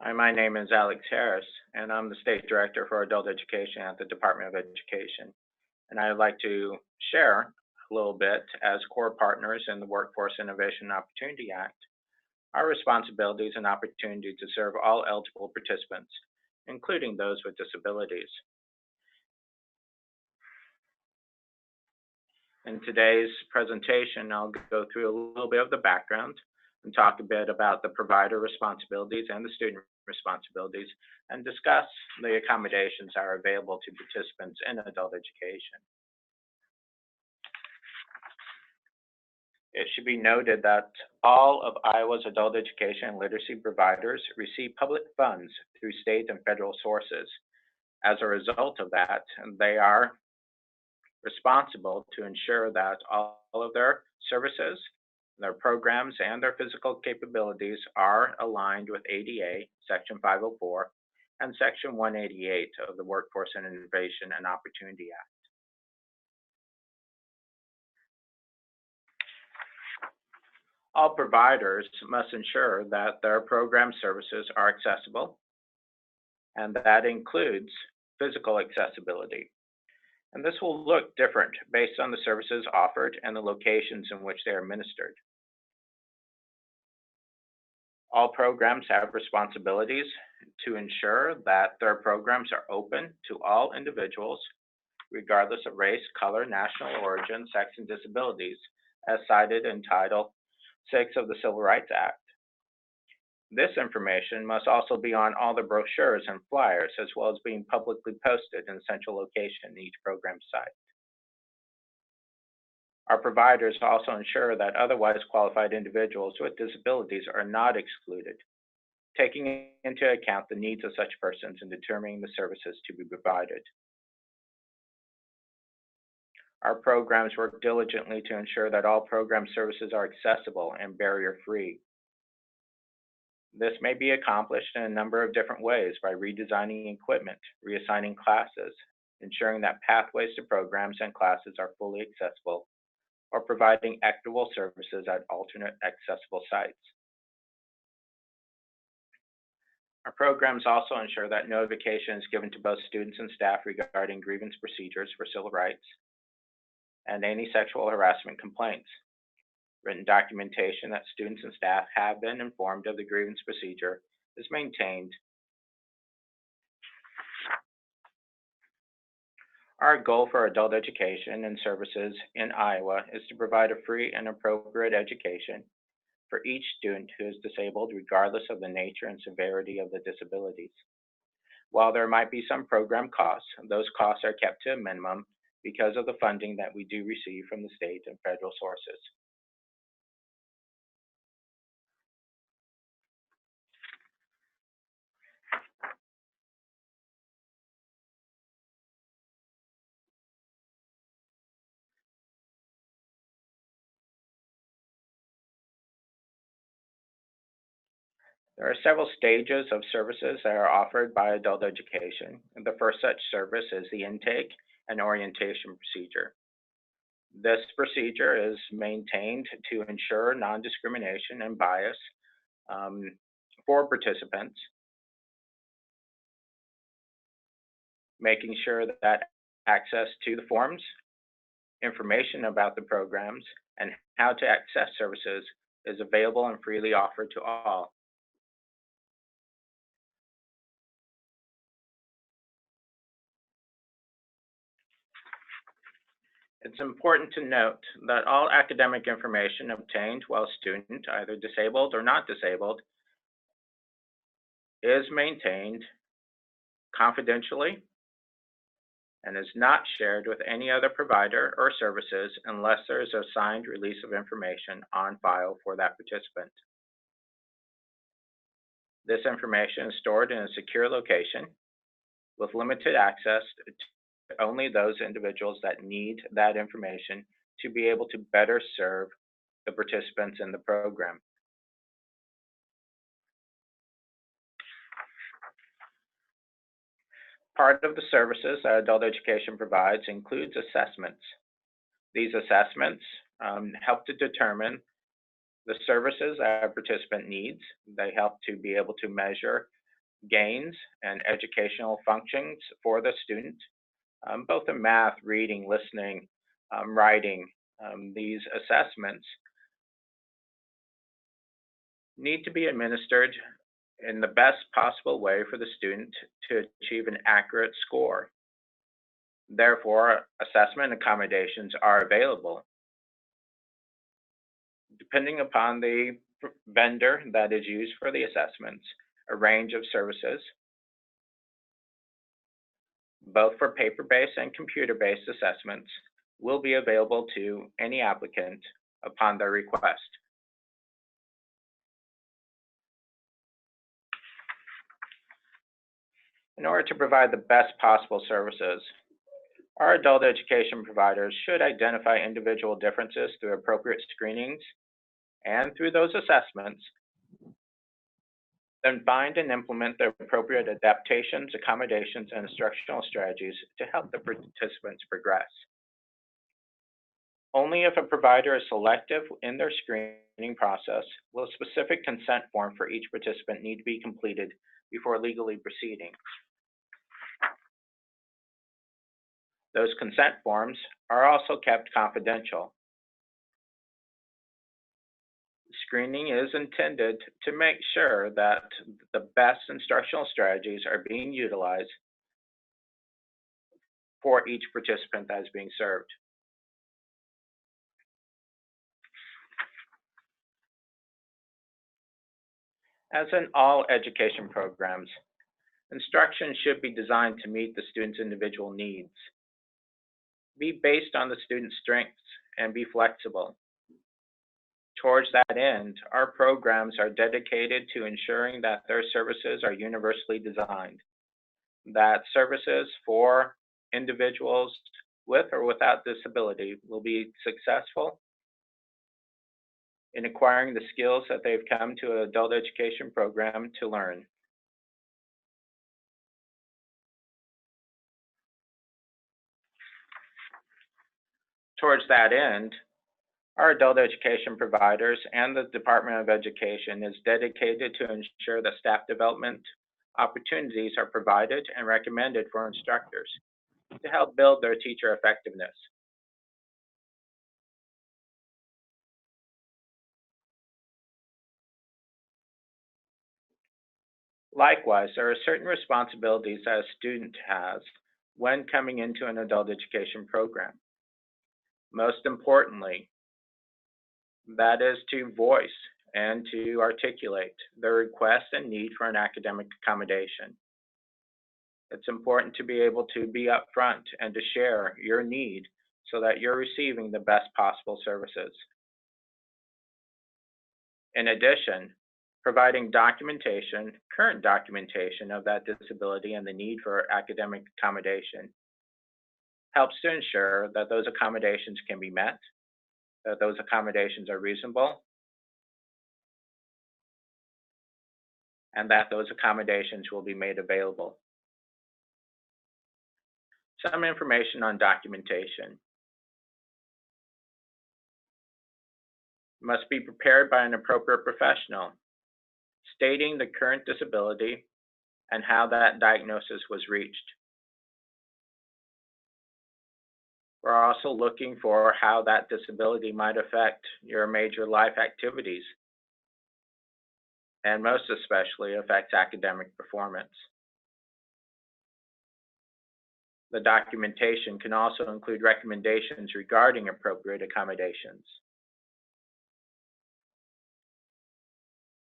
Hi, my name is Alex Harris, and I'm the State Director for Adult Education at the Department of Education. And I'd like to share a little bit as core partners in the Workforce Innovation and Opportunity Act, our responsibilities and opportunity to serve all eligible participants, including those with disabilities. In today's presentation, I'll go through a little bit of the background and talk a bit about the provider responsibilities and the student responsibilities, and discuss the accommodations that are available to participants in adult education. It should be noted that all of Iowa's adult education and literacy providers receive public funds through state and federal sources. As a result of that, they are responsible to ensure that all of their services, their programs, and their physical capabilities are aligned with ADA, Section 504, and Section 188 of the Workforce Innovation and Opportunity Act. All providers must ensure that their program services are accessible, and that includes physical accessibility. And this will look different based on the services offered and the locations in which they are administered. All programs have responsibilities to ensure that their programs are open to all individuals, regardless of race, color, national origin, sex, and disabilities, as cited in Title VI of the Civil Rights Act. This information must also be on all the brochures and flyers, as well as being publicly posted in a central location in each program site. Our providers also ensure that otherwise qualified individuals with disabilities are not excluded, taking into account the needs of such persons in determining the services to be provided. Our programs work diligently to ensure that all program services are accessible and barrier-free. This may be accomplished in a number of different ways by redesigning equipment, reassigning classes, ensuring that pathways to programs and classes are fully accessible, or providing equitable services at alternate accessible sites. Our programs also ensure that notification is given to both students and staff regarding grievance procedures for civil rights and any sexual harassment complaints. Written documentation that students and staff have been informed of the grievance procedure is maintained. Our goal for adult education and services in Iowa is to provide a free and appropriate education for each student who is disabled, regardless of the nature and severity of the disabilities. While there might be some program costs, those costs are kept to a minimum because of the funding that we do receive from the state and federal sources. There are several stages of services that are offered by adult education. The first such service is the intake and orientation procedure. This procedure is maintained to ensure non-discrimination and bias for participants, making sure that access to the forms, information about the programs, and how to access services is available and freely offered to all. It's important to note that all academic information obtained while a student, either disabled or not disabled, is maintained confidentially and is not shared with any other provider or services unless there is a signed release of information on file for that participant. This information is stored in a secure location with limited access to only those individuals that need that information to be able to better serve the participants in the program. Part of the services that adult education provides includes assessments. These assessments help to determine the services that a participant needs. They help to be able to measure gains and educational functions for the student, both in math, reading, listening, writing. These assessments need to be administered in the best possible way for the student to achieve an accurate score. Therefore, assessment accommodations are available. Depending upon the vendor that is used for the assessments, a range of services, both for paper-based and computer-based assessments, will be available to any applicant upon their request. In order to provide the best possible services, our adult education providers should identify individual differences through appropriate screenings and through those assessments, then find and implement the appropriate adaptations, accommodations, and instructional strategies to help the participants progress. Only if a provider is selective in their screening process will a specific consent form for each participant need to be completed before legally proceeding. Those consent forms are also kept confidential. Screening is intended to make sure that the best instructional strategies are being utilized for each participant that is being served. As in all education programs, instruction should be designed to meet the student's individual needs, be based on the student's strengths, and be flexible. Towards that end, our programs are dedicated to ensuring that their services are universally designed, that services for individuals with or without disability will be successful in acquiring the skills that they've come to an adult education program to learn. Towards that end, our adult education providers and the Department of Education is dedicated to ensure that staff development opportunities are provided and recommended for instructors to help build their teacher effectiveness. Likewise, there are certain responsibilities that a student has when coming into an adult education program. Most importantly, that is to voice and to articulate their request and need for an academic accommodation. It's important to be able to be upfront and to share your need so that you're receiving the best possible services. In addition, providing documentation, current documentation of that disability and the need for academic accommodation helps to ensure that those accommodations can be met, that those accommodations are reasonable, and that those accommodations will be made available. Some information on documentation. Must be prepared by an appropriate professional, stating the current disability and how that diagnosis was reached. We're also looking for how that disability might affect your major life activities, and most especially affects academic performance. The documentation can also include recommendations regarding appropriate accommodations.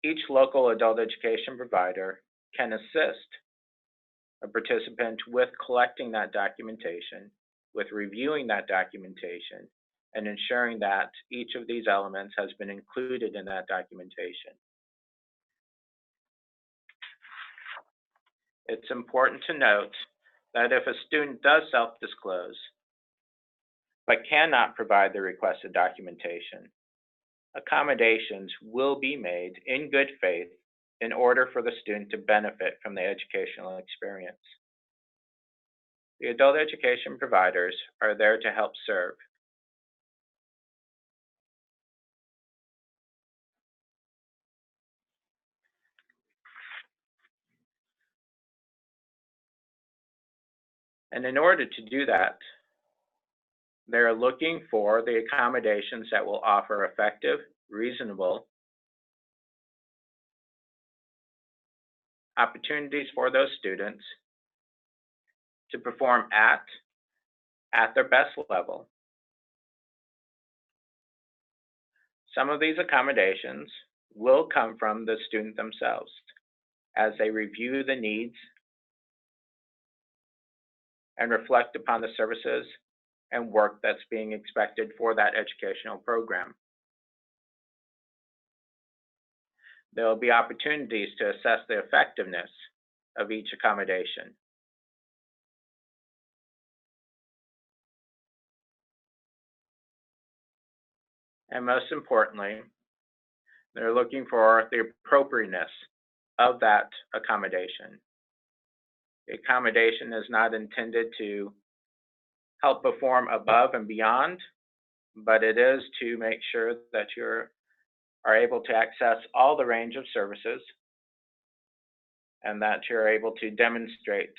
Each local adult education provider can assist a participant with collecting that documentation, with reviewing that documentation, and ensuring that each of these elements has been included in that documentation. It's important to note that if a student does self-disclose, but cannot provide the requested documentation, accommodations will be made in good faith in order for the student to benefit from the educational experience. The adult education providers are there to help serve. And in order to do that, they're looking for the accommodations that will offer effective, reasonable opportunities for those students to perform at their best level. Some of these accommodations will come from the student themselves as they review the needs and reflect upon the services and work that's being expected for that educational program. There will be opportunities to assess the effectiveness of each accommodation. And most importantly, they're looking for the appropriateness of that accommodation. The accommodation is not intended to help perform above and beyond, but it is to make sure that you are able to access all the range of services and that you're able to demonstrate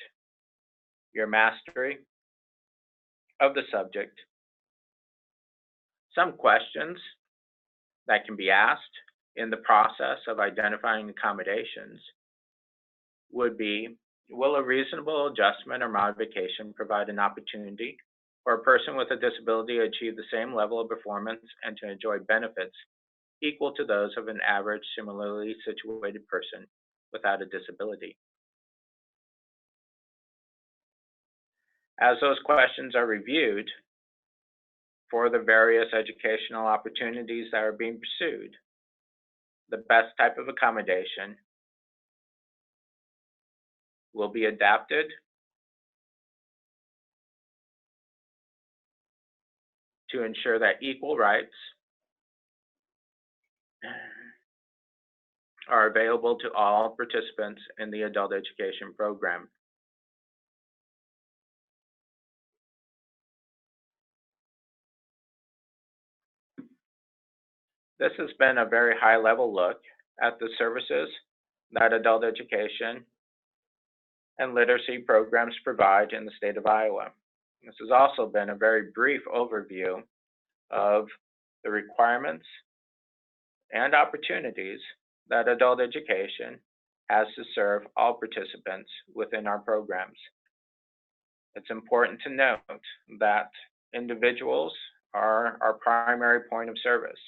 your mastery of the subject. Some questions that can be asked in the process of identifying accommodations would be, will a reasonable adjustment or modification provide an opportunity for a person with a disability to achieve the same level of performance and to enjoy benefits equal to those of an average similarly situated person without a disability? As those questions are reviewed for the various educational opportunities that are being pursued, the best type of accommodation will be adapted to ensure that equal rights are available to all participants in the adult education program. This has been a very high-level look at the services that adult education and literacy programs provide in the state of Iowa. This has also been a very brief overview of the requirements and opportunities that adult education has to serve all participants within our programs. It's important to note that individuals are our primary point of service,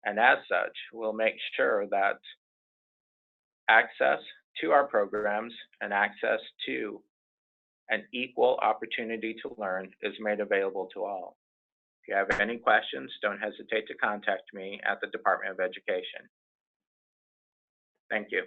and as such, we'll make sure that access to our programs and access to an equal opportunity to learn is made available to all. If you have any questions, don't hesitate to contact me at the Department of Education. Thank you.